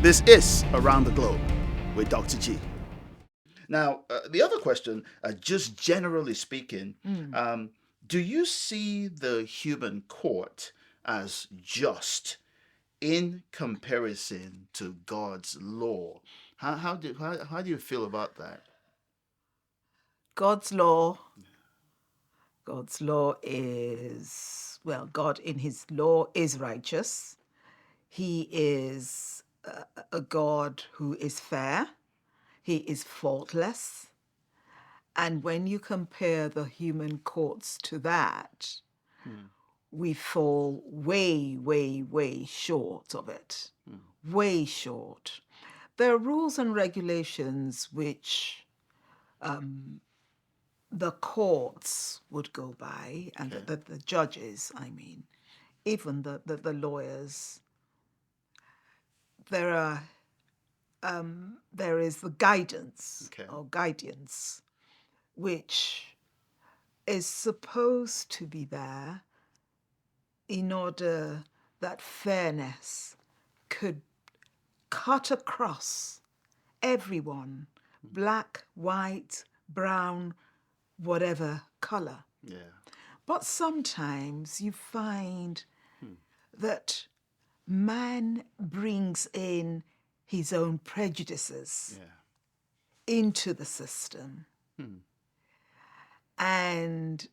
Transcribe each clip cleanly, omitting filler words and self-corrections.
This is Around the Globe with Dr. G. Now, the other question, just generally speaking, Mm. do you see the human court as just in comparison to God's law? How do you feel about that? God's law. God's law is, well, God in his law is righteous. He is a God who is fair. He is faultless. And when you compare the human courts to that, Hmm, we fall way, way, way short of it. hmm, Way short. There are rules and regulations which the courts would go by, and okay. the judges, I mean, even the lawyers. There are there is the guidance Okay. or guidance, which is supposed to be there in order that fairness could cut across everyone, black, white, brown, whatever color. Yeah. But sometimes you find Hmm, that man brings in his own prejudices yeah. into the system, Hmm, and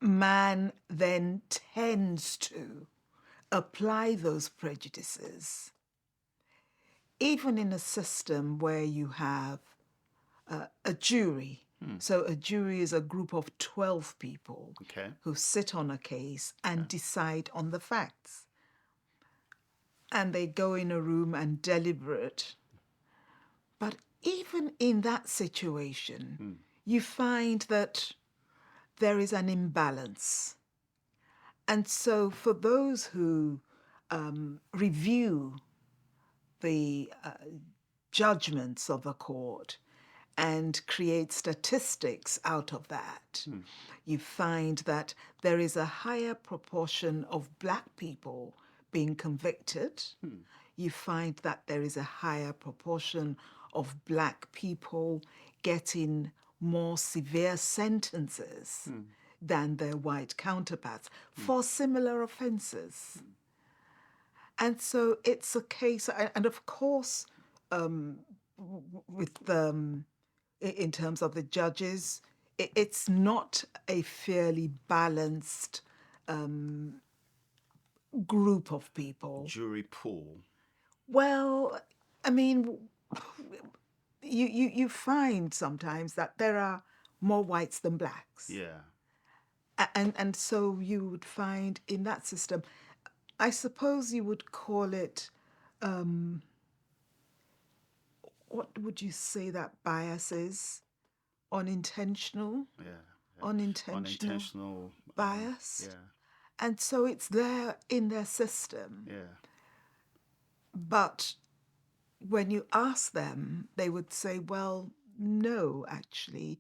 man then tends to apply those prejudices, even in a system where you have a jury. hmm, So a jury is a group of 12 people okay. who sit on a case Yeah. and decide on the facts. And they go in a room and deliberate. But even in that situation, Hmm, you find that there is an imbalance. And so for those who review the judgments of the court and create statistics out of that, hmm, you find that there is a higher proportion of black people being convicted. hmm, You find that there is a higher proportion of black people getting more severe sentences hmm, than their white counterparts hmm, for similar offenses. And so it's a case, and of course, with in terms of the judges, it's not a fairly balanced group of people. jury pool. Well, I mean, you find sometimes that there are more whites than blacks. Yeah. And so you would find in that system, I suppose you would call it, what would you say that bias is? Unintentional? Yeah. Yeah. Unintentional Unintentional. bias. Yeah. And so it's there in their system. Yeah. But when you ask them, they would say, well, no, actually,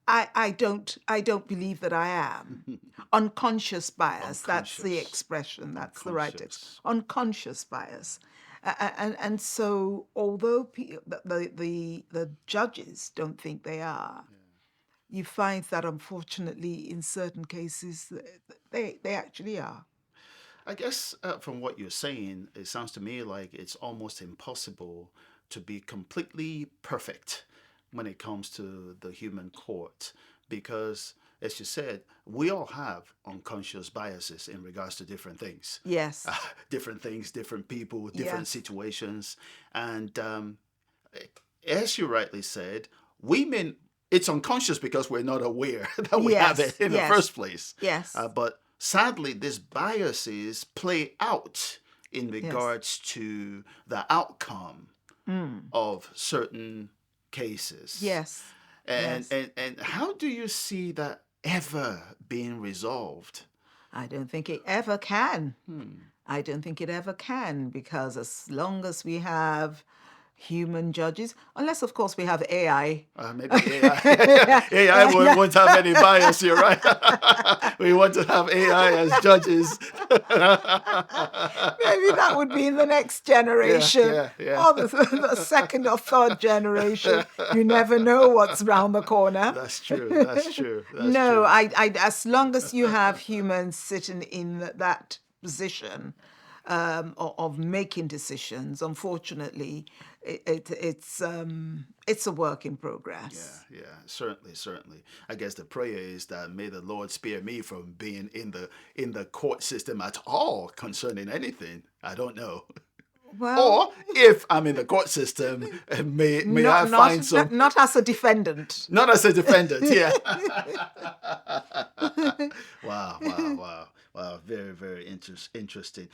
I don't believe that I am. Unconscious bias, that's the Unconscious. expression, that's the right Unconscious. unconscious bias. And so although the judges don't think they are, you find that unfortunately in certain cases they actually are. I guess from what you're saying, it sounds to me like it's almost impossible to be completely perfect when it comes to the human court because, as you said, we all have unconscious biases in regards to different things. Yes, Different things, different people, different yes, situations. And as you rightly said, we may, it's unconscious because we're not aware that we have it yes, in the yes, first place. yes, But sadly, these biases play out in yes. regards to the outcome of certain cases. Yes, And, yes. and, and how do you see that ever being resolved? I don't think it ever can. Hmm. I don't think it ever can because as long as we have human judges, unless, of course, we have AI. Maybe AI. AI won't have any bias. You're right. We want to have AI as judges. Maybe that would be in the next Yeah, generation yeah, yeah. or the second or third generation. You never know what's round the corner. That's true. That's true. That's No, true. as long as you have humans sitting in that position of making decisions, unfortunately, it's a work in Yeah, progress. yeah, certainly, certainly. I guess the prayer is that may the Lord spare me from being in the court system at all concerning anything. I don't know. Well, Or if I'm in the court system, may not I not find some, not as a defendant. not as a defendant, yeah. Wow, wow, wow, wow. Very, very interesting.